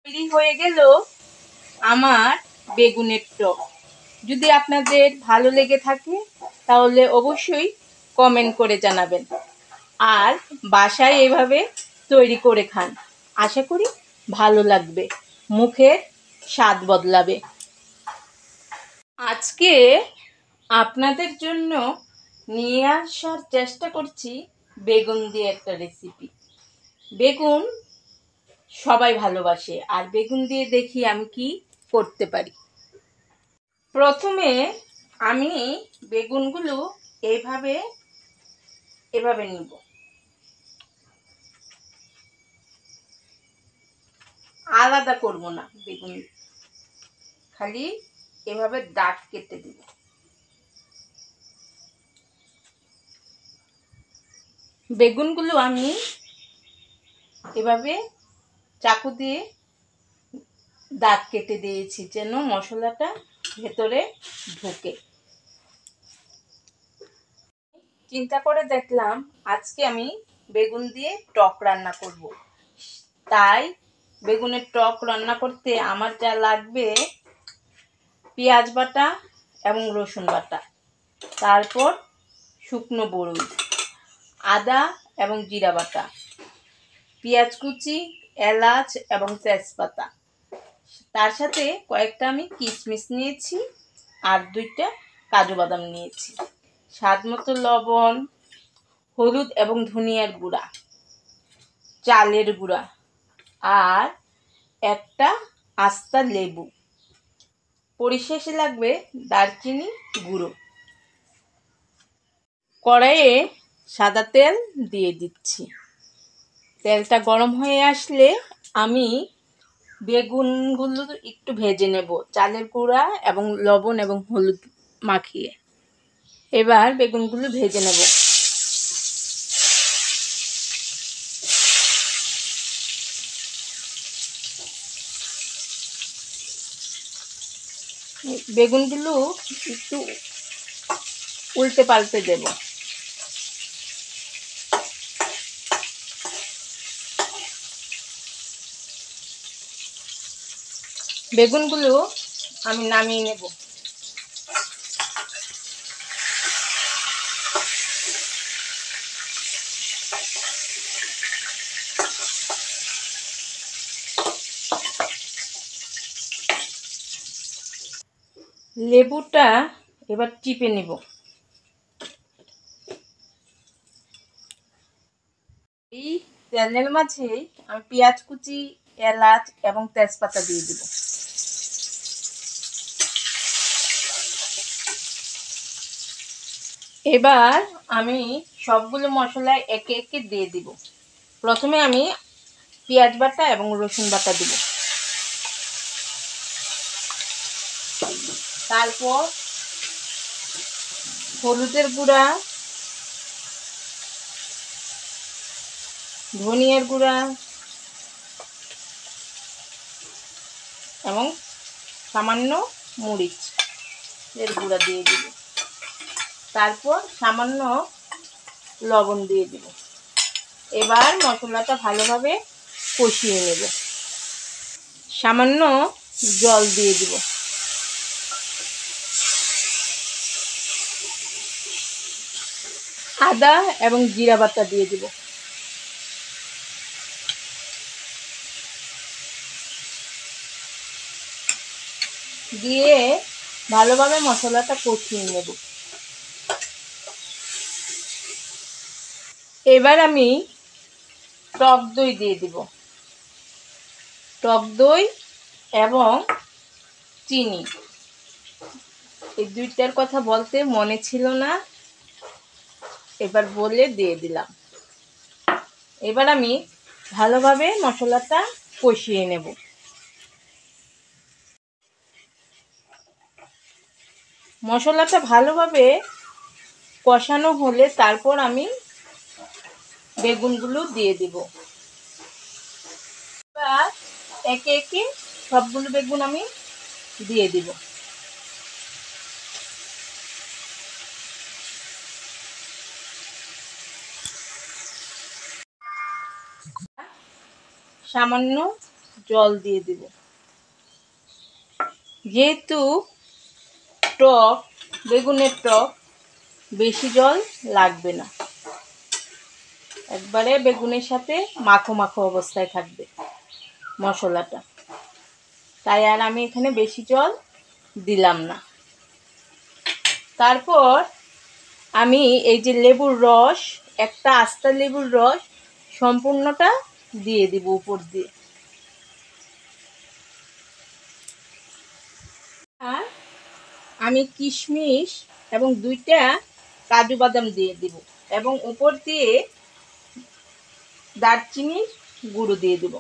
তৈরি হয়ে গেল আমার বেগুনের টক। যদি আপনাদের ভালো লেগে থাকে তাহলে অবশ্যই কমেন্ট করে জানাবেন, আর বাসায় এভাবে তৈরি করে খান। আশা করি ভালো লাগবে, মুখের স্বাদ বদলাবে। আজকে আপনাদের জন্য নিয়ে আসার চেষ্টা করছি বেগুন দিয়ে একটা রেসিপি। বেগুন সবাই ভালোবাসে, আর বেগুন দিয়ে দেখি আমি কি করতে পারি। প্রথমে আমি বেগুনগুলো এভাবে এভাবে নিব। আলাদা করব না বেগুন, খালি এভাবে দাগ কেটে দিব। বেগুনগুলো আমি এভাবে চাকু দিয়ে দাগ কেটে দিয়েছি যেন মশলাটা ভেতরে ঢোকে। চিন্তা করে দেখলাম আজকে আমি বেগুন দিয়ে টক রান্না করব, তাই বেগুনের টক রান্না করতে আমার যা লাগবে পেঁয়াজ বাটা এবং রসুন বাটা, তারপর শুকনো বড়ি, আদা এবং জিরা বাটা, পেঁয়াজ কুচি, এলাচ এবং তেজপাতা, তার সাথে কয়েকটা আমি কিশমিশ নিয়েছি আর 2টা কাজু বাদাম নিয়েছি, স্বাদ মতো লবণ, হলুদ এবং ধনিয়ার গুঁড়া, চালের গুঁড়া আর একটা আস্তা লেবু। পরিশেষে লাগবে দারচিনি গুঁড়ো। কড়াইয়ে সাদা তেল দিয়ে দিচ্ছি। তেলটা গরম হয়ে আসলে আমি বেগুনগুলো একটু ভেজে নেব চালের গুঁড়া এবং লবণ এবং হলুদ মাখিয়ে। এবার বেগুনগুলো ভেজে নেব। বেগুনগুলো একটু উল্টে পাল্টে দেব। বেগুনগুলো আমি নামিয়ে নেব। লেবুটা এবার চিপে নেব। এই তেলের মাঝে আমি পেঁয়াজ কুচি, এলাচ এবং তেজপাতা দিয়ে দেব। এবার আমি সবগুলো মশলা একে একে দিয়ে দিব। প্রথমে আমি পেঁয়াজ বাটা এবং রসুন বাটা দিব, তারপর হলুদের গুঁড়া, ধনিয়ার গুঁড়া এবং সামান্য মরিচ এর গুঁড়া দিয়ে দিব, তারপর সামান্য লবণ দিয়ে দিব। এবার মশলাটা ভালোভাবে কষিয়ে নেব। সামান্য জল দিয়ে দিব। আদা এবং জিরা বাটা দিয়ে দিব। দিয়ে ভালোভাবে মশলাটা কষিয়ে নেব। এবার আমি টক দই দিয়ে দিব। টক দই এবং চিনি, এই 2টার কথা বলতে মনে ছিল না, এবার বলে দিয়ে দিলাম। এবার আমি ভালোভাবে মশলাটা কষিয়ে নেব। মশলাটা ভালোভাবে কষানো হলে তারপর আমি বেগুনগুলো দিয়ে দিব। এবার একে একে সবগুলো বেগুন আমি দিয়ে দিব। সামান্য জল দিয়ে দিব। যেহেতু টক, বেগুনের টক, বেশি জল লাগবে না, একবারে বেগুনের সাথে মাখো মাখো অবস্থায় থাকবে মশলাটা, তাই আর আমি এখানে বেশি জল দিলাম না। তারপর আমি এই যে লেবুর রস, একটা আস্তা লেবুর রস সম্পূর্ণটা দিয়ে দিব উপর দিয়ে। আর আমি কিশমিশ এবং 2টা কাজু বাদাম দিয়ে দিব এবং উপর দিয়ে দারচিনির গুঁড়ো দিয়ে দিব।